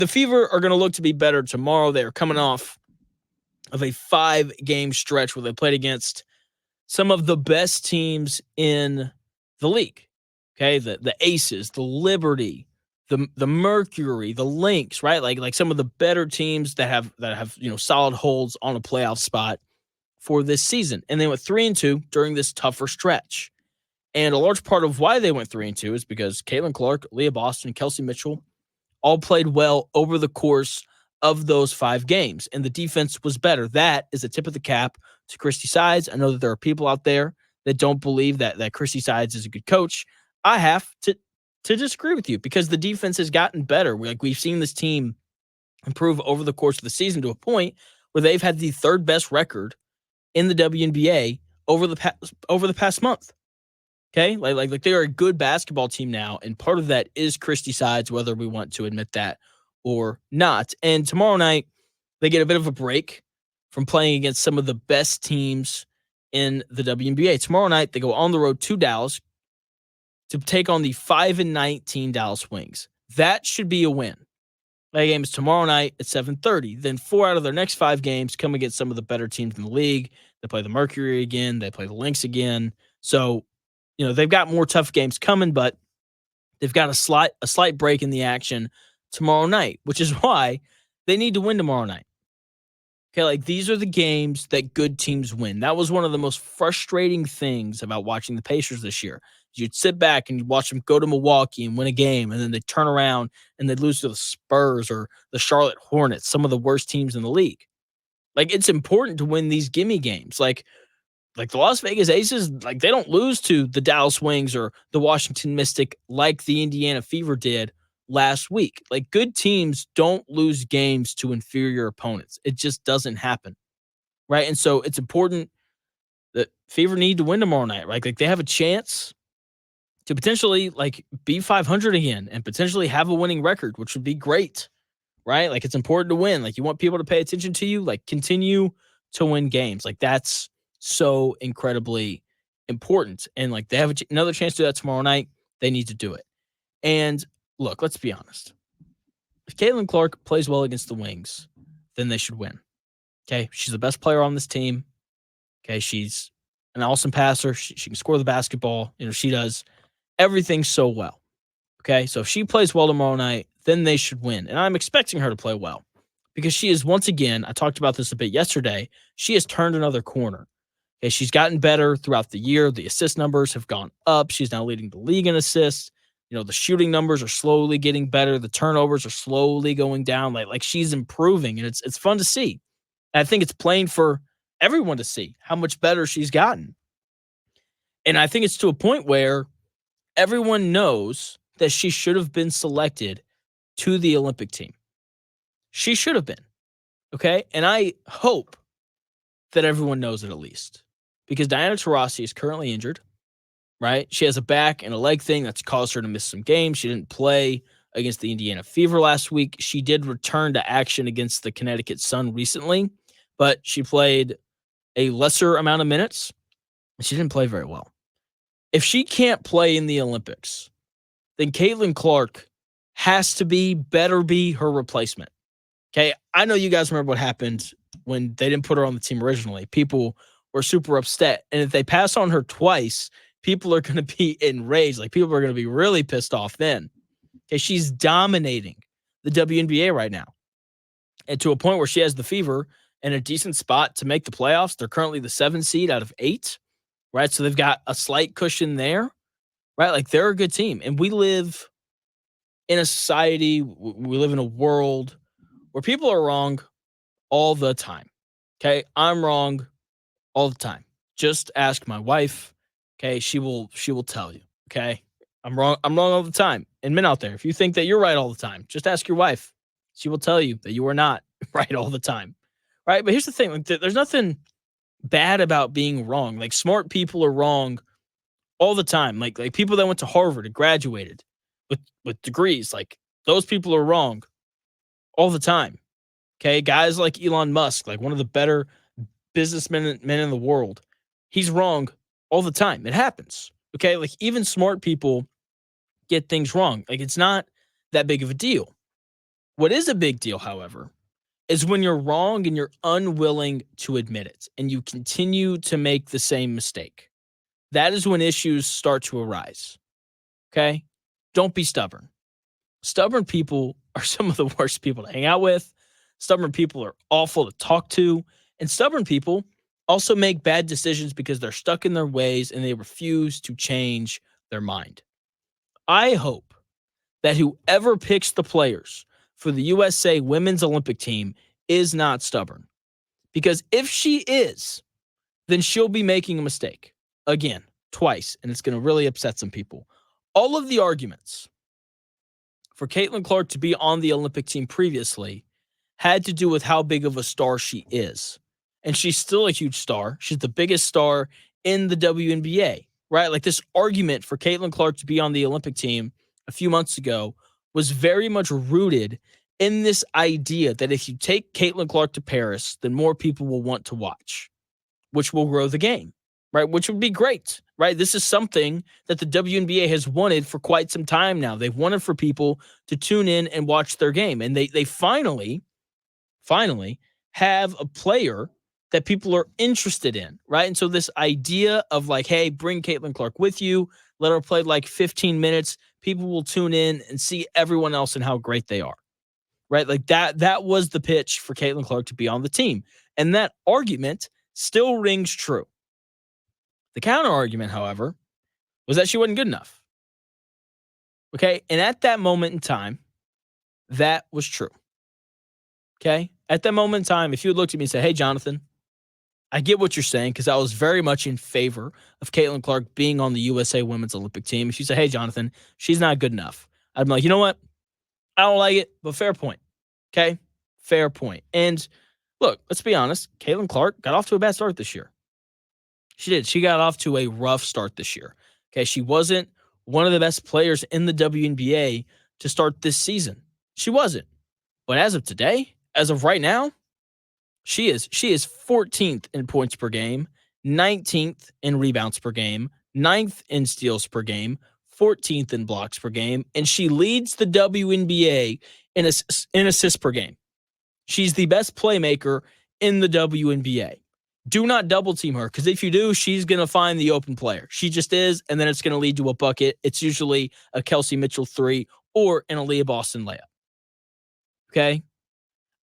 the Fever are going to look to be better tomorrow. They are coming off of a 5-game stretch where they played against some of the best teams in the league. Okay, the Aces, the Liberty, the Mercury, the Lynx, right? Like some of the better teams that have solid holds on a playoff spot for this season. And they went 3-2 during this tougher stretch. And a large part of why they went 3-2 is because Caitlin Clark, Leah Boston, Kelsey Mitchell all played well over the course of those 5 games. And the defense was better. That is a tip of the cap to Christy Sides. I know that there are people out there that don't believe that Christy Sides is a good coach. I have to disagree with you because the defense has gotten better. We've seen this team improve over the course of the season to a point where they've had the 3rd best record in the WNBA over the past month. Okay, like they are a good basketball team now, and part of that is Christy Sides, whether we want to admit that or not. And tomorrow night, they get a bit of a break from playing against some of the best teams in the WNBA. Tomorrow night, they go on the road to Dallas to take on the 5-19 Dallas Wings. That should be a win. That game is tomorrow night at 7:30. Then 4 out of their next 5 games come against some of the better teams in the league. They play the Mercury again. They play the Lynx again. So, they've got more tough games coming, but they've got a slight break in the action tomorrow night, which is why they need to win tomorrow night. Okay, like these are the games that good teams win. That was one of the most frustrating things about watching the Pacers this year. You'd sit back and you'd watch them go to Milwaukee and win a game, and then they'd turn around and they'd lose to the Spurs or the Charlotte Hornets, some of the worst teams in the league. Like, it's important to win these gimme games. Like the Las Vegas Aces, like they don't lose to the Dallas Wings or the Washington Mystic like the Indiana Fever did last week. Like, good teams don't lose games to inferior opponents. It just doesn't happen, right? And so it's important that Fever need to win tomorrow night, right? Like they have a chance to potentially be 500 again and potentially have a winning record, which would be great, right? Like, it's important to win. Like, you want people to pay attention to you, like continue to win games. Like, that's so incredibly important. And like they have another chance to do that tomorrow night. They need to do it. And look, let's be honest. If Caitlin Clark plays well against the Wings, then they should win. Okay. She's the best player on this team. Okay. She's an awesome passer. She can score the basketball. She does everything so well. Okay. So if she plays well tomorrow night, then they should win. And I'm expecting her to play well because she is, once again, I talked about this a bit yesterday, she has turned another corner. Okay, she's gotten better throughout the year. The assist numbers have gone up. She's now leading the league in assists. The shooting numbers are slowly getting better. The turnovers are slowly going down. Like she's improving, and it's fun to see. And I think it's plain for everyone to see how much better she's gotten. And I think it's to a point where everyone knows that she should have been selected to the Olympic team. She should have been. Okay? And I hope that everyone knows it at least. Because Diana Taurasi is currently injured, right? She has a back and a leg thing that's caused her to miss some games. She didn't play against the Indiana Fever last week. She did return to action against the Connecticut Sun recently, but she played a lesser amount of minutes, and she didn't play very well. If she can't play in the Olympics, then Caitlin Clark better be her replacement. Okay, I know you guys remember what happened when they didn't put her on the team originally. People were super upset. And if they pass on her twice, people are going to be enraged. Like, people are going to be really pissed off then. Okay, she's dominating the WNBA right now. And to a point where she has the Fever in a decent spot to make the playoffs. They're currently the 7 seed out of 8, right? So they've got a slight cushion there, right? Like, they're a good team. And we live in a society, we live in a world where people are wrong all the time. Okay, I'm wrong all the time. Just ask my wife. Okay, she will tell you. Okay, I'm wrong all the time. And men out there, if you think that you're right all the time, just ask your wife. She will tell you that you are not right all the time. Right? But here's the thing: like, there's nothing bad about being wrong. Like, smart people are wrong all the time. Like people that went to Harvard and graduated with degrees, like, those people are wrong all the time. Okay, guys like Elon Musk, like one of the better businessmen in the world, he's wrong all the time. It happens. Okay, like, even smart people get things wrong. Like, it's not that big of a deal. What is a big deal, however, is when you're wrong and you're unwilling to admit it and you continue to make the same mistake. That is when issues start to arise. Okay? Don't be stubborn. Stubborn people are some of the worst people to hang out with. Stubborn people are awful to talk to. And stubborn people also make bad decisions because they're stuck in their ways and they refuse to change their mind. I hope that whoever picks the players for the USA women's Olympic team is not stubborn. Because if she is, then she'll be making a mistake again, twice, and it's going to really upset some people. All of the arguments for Caitlin Clark to be on the Olympic team previously had to do with how big of a star she is. And she's still a huge star. She's the biggest star in the WNBA, right? Like this argument for Caitlin Clark to be on the Olympic team a few months ago was very much rooted in this idea that if you take Caitlin Clark to Paris, then more people will want to watch, which will grow the game, right? Which would be great, right? This is something that the WNBA has wanted for quite some time now. They've wanted for people to tune in and watch their game. And they finally have a player that people are interested in, right? And so this idea of like, hey, bring Caitlin Clark with you, let her play like 15 minutes, people will tune in and see everyone else and how great they are, right? Like that was the pitch for Caitlin Clark to be on the team. And that argument still rings true. The counter argument, however, was that she wasn't good enough. Okay. And at that moment in time, that was true. Okay. At that moment in time, if you had looked at me and said, hey, Jonathan, I get what you're saying because I was very much in favor of Caitlin Clark being on the USA Women's Olympic team. If you say, hey, Jonathan, she's not good enough, I'd be like, you know what? I don't like it, but fair point. Okay. Fair point. And look, let's be honest. Caitlin Clark got off to a bad start this year. She did. She got off to a rough start this year. Okay. She wasn't one of the best players in the WNBA to start this season. She wasn't. But as of today, as of right now, she is 14th in points per game, 19th in rebounds per game, 9th in steals per game, 14th in blocks per game, and she leads the WNBA in assists per game. She's the best playmaker in the WNBA. Do not double team her because if you do, she's going to find the open player. She just is, and then it's going to lead to a bucket. It's usually a Kelsey Mitchell 3 or an Aaliyah Boston layup. Okay?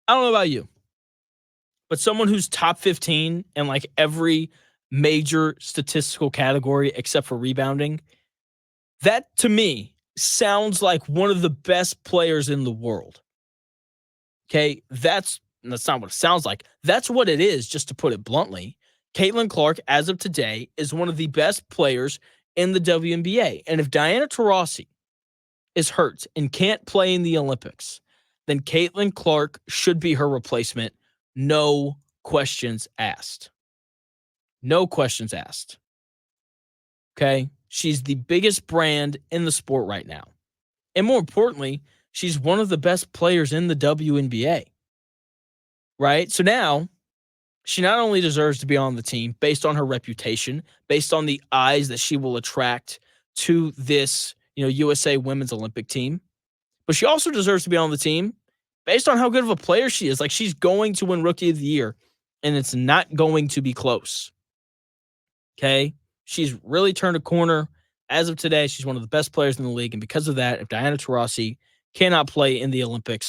I don't know about you, but someone who's top 15 in like every major statistical category except for rebounding, that to me sounds like one of the best players in the world. Okay, that's not what it sounds like. That's what it is, just to put it bluntly. Caitlin Clark, as of today, is one of the best players in the WNBA. And if Diana Taurasi is hurt and can't play in the Olympics, then Caitlin Clark should be her replacement. No questions asked. No questions asked. Okay? She's the biggest brand in the sport right now. And more importantly, she's one of the best players in the WNBA. Right? So now, she not only deserves to be on the team based on her reputation, based on the eyes that she will attract to this, USA Women's Olympic team, but she also deserves to be on the team based on how good of a player she is. Like, she's going to win Rookie of the Year, and it's not going to be close. Okay? She's really turned a corner. As of today, she's one of the best players in the league, and because of that, if Diana Taurasi cannot play in the Olympics,